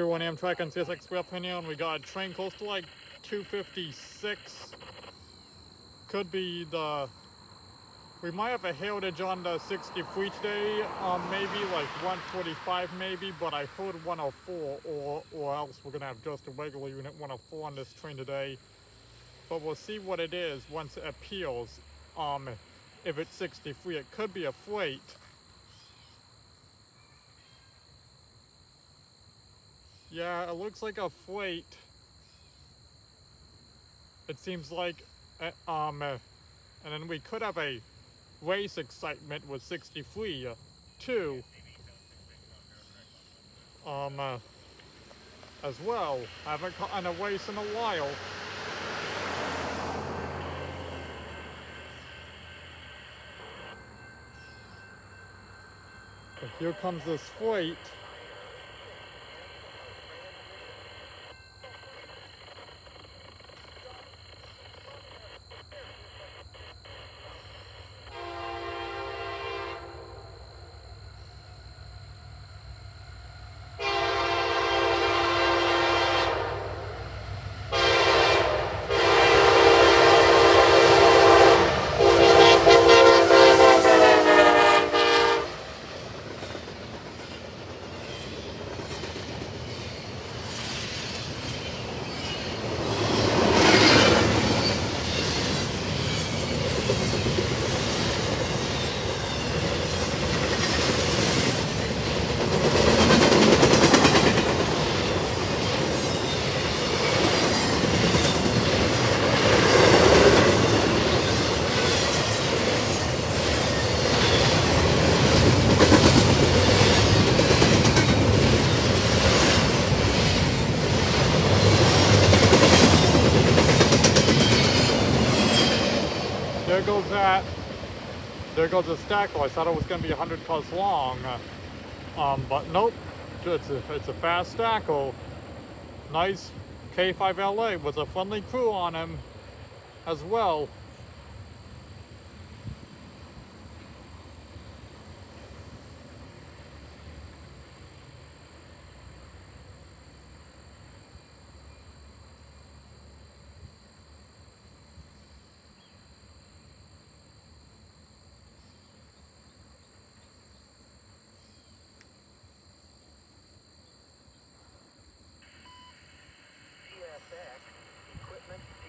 Everyone, Amtrak and CSX opinion. We got a train close to like 256. Could be we might have a hailage on the 63 today, maybe like 145 maybe, but I heard 104, or else we're gonna have just a regular unit 104 on this train today. But we'll see what it is once it appeals. If it's 63, it could be a freight. Yeah, it looks like a freight. It seems like, and then we could have a race excitement with 63 too. As well. I haven't caught on a race in a while. But here comes this freight. There goes that. There goes the stackle. I thought it was going to be 100 cars long, but nope. It's a fast stackle. Nice K5LA with a friendly crew on him as well.